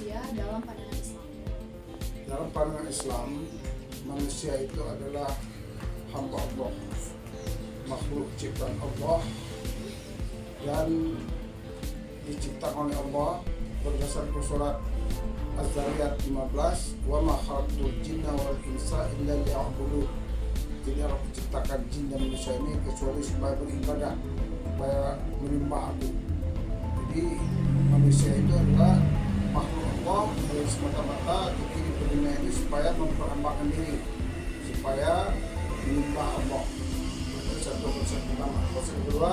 manusia dalam pandangan Islam? Dalam pandangan Islam, manusia itu adalah hamba Allah, makhluk ciptaan Allah, dan diciptakan oleh Allah berdasarkan surat Az-Zariyat 15, wa ma khalaqtul jinna wal insa illa liya'budun. Jadi Allah menciptakan jin dan manusia ini kecuali supaya beribadah, supaya menyembah aku. Jadi manusia itu adalah makhluk Allah yang semata-mata dikirim ke dunia ini supaya memperhambakan diri, supaya menyembah Allah. Itu satu konsep pertama. Konsep kedua,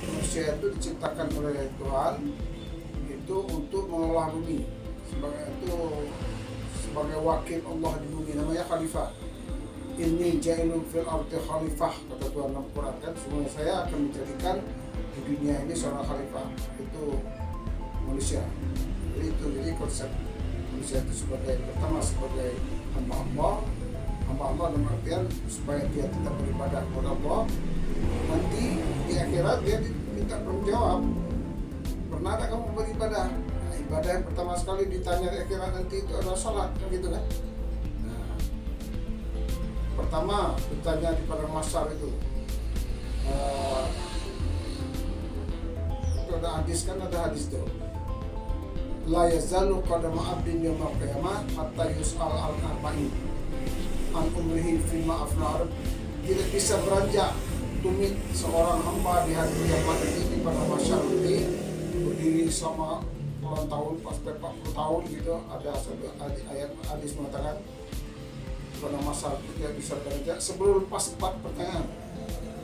manusia itu diciptakan oleh Tuhan itu untuk mengelola bumi, sebagai wakil Allah di bumi, namanya khalifah. Inni ja'ilun fil ardi khalifah, kata Tuhan dalam Quran kan, semuanya saya akan menjadikan di dunia ini seorang khalifah. Itu manusia. Jadi konsep manusia itu sebagai pertama sebagai hamba Allah dalam artian supaya dia tetap beribadah kepada Allah. Nanti di akhirat dia diminta bertanggung jawab. Pernah ada kamu beribadah? Nah, ibadah yang pertama sekali ditanya di akhirat nanti itu adalah salat, kan gitu kan? Nah, pertama ditanya di padang mahsyar itu ada hadis kan, ada hadis tuh. La yazalu qadama abdin yaumil qiyamah hatta yus'al al-arba'in an umrihi fima afnar. Tidak bisa beranjak tumit seorang hamba di hari kiamat ini pada masyarakat ini berdiri sama puluhan tahun, sampai 40 tahun gitu. Ada satu ayat hadis mengatakan pada masa tidak bisa beranjak sebelum lepas 4 pertanyaan.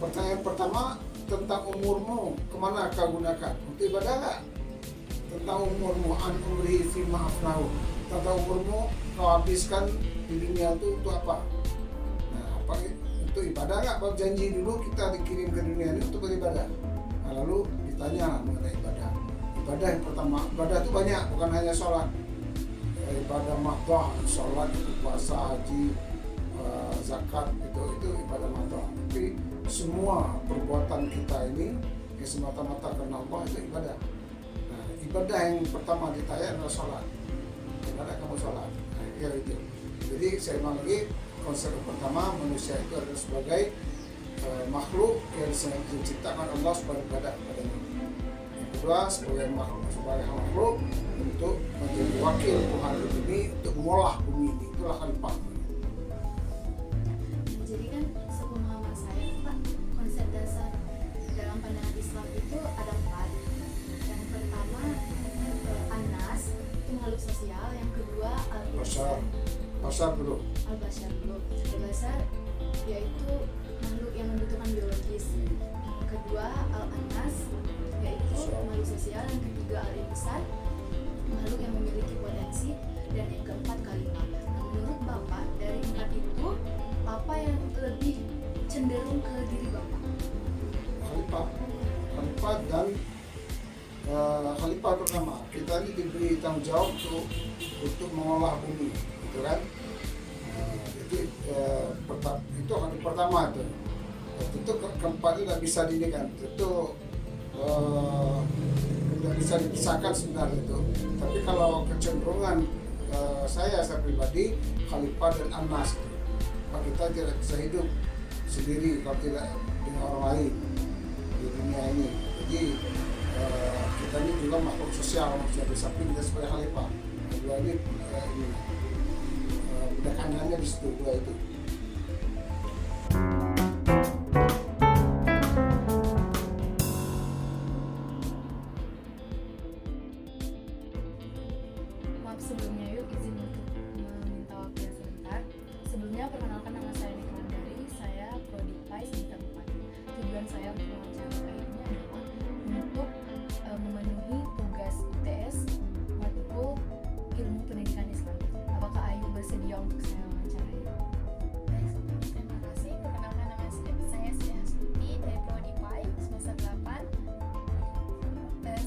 Pertanyaan pertama tentang umurmu, kemana kau gunakan untuk ibadah nggak? Tentang umurmu, an umri fi ma'afnahu, tentang umurmu kau habiskan di dunia itu untuk apa? Nah, apa untuk ibadah nggak? Bapak janji dulu kita dikirim ke dunia ini untuk beribadah. Nah, lalu ditanya mengenai ibadah. Ibadah yang pertama, ibadah itu banyak, bukan hanya sholat. Ibadah mahdoh, sholat itu puasa, haji, zakat, itu ibadah mahdoh. Tapi semua perbuatan kita ini yang semata-mata karena Allah itu ibadah. Nah, ibadah yang pertama ditanya adalah sholat. Gimana kamu sholat? Nah, kira itu. Jadi saya ulang lagi, konsep pertama manusia itu adalah sebagai makhluk yang diciptakan Allah sebagai ibadah kepadanya. Yang kedua sebagai makhluk untuk menjadi wakil Tuhan di bumi, untuk mengolah bumi ini, itulah khalifah. Jadi kan sepemahaman saya Pak, konsep dasar dalam pandangan Islam itu ada 4. Yang pertama Anas, itu makhluk sosial. Yang kedua Pasar dulu. Al-Bashar dulu. Al-Bashar yaitu makhluk yang membutuhkan biologis. Yang kedua Al-Anas yaitu makhluk sosial. Yang ketiga Al-Insan, makhluk yang memiliki potensi. Dan yang keempat Khalifah. Nah, menurut Bapak dari 4 itu apa yang lebih cenderung ke diri Bapak? Khalifah dan khalifah pertama, kita ini diberi tanggung jawab untuk mengolah bumi, gitu kan? Jadi itu kan pertama itu. Tentu keempat itu tidak bisa dinikan, tentu tidak bisa dipisahkan sebenarnya itu. Tapi kalau kecenderungan saya pribadi, khalifah dan anas, kita tidak bisa hidup sendiri kalau tidak dengan orang lain di dunia ini. Jadi kita ini juga makhluk sosial, manusia di samping kita sebagai khalifah. Dua ini pendekanannya di situ, dua itu. Maaf sebelumnya yuk izin untuk meminta waktunya sebentar. Sebelumnya perkenalkan nama saya Nika Mandari, saya Prodi PAI semester 4. Tujuan saya untuk wawancara kali ini adalah untuk memenuhi tugas UTS matkul ilmu pendidikan Islam. Apakah Ayu bersedia untuk saya wawancarai? Baik, terima kasih. Perkenalkan nama saya Sri Astuti dari Prodi PAI semester 8.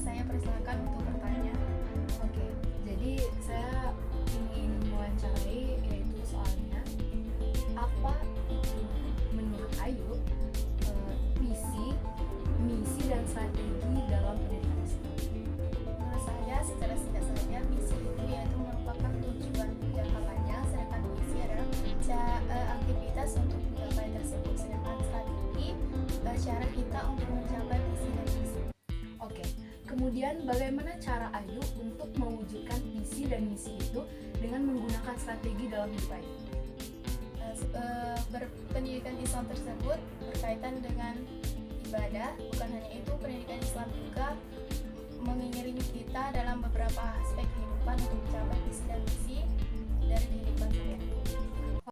Saya persilakan untuk bertanya. Oke, jadi saya ingin mewawancarai yaitu soalnya apa itu menurut Ayu visi, misi dan strategi dalam pendidikan Islam? Menurut saya secara singkat saja misi itu yaitu Kemudian bagaimana cara Ayu untuk mewujudkan visi dan misi itu dengan menggunakan strategi dalam hidup Ayu? Pendidikan Islam tersebut berkaitan dengan ibadah. Bukan hanya itu, pendidikan Islam juga mengiringi kita dalam beberapa aspek kehidupan untuk mencapai visi dan misi dari kehidupan kita.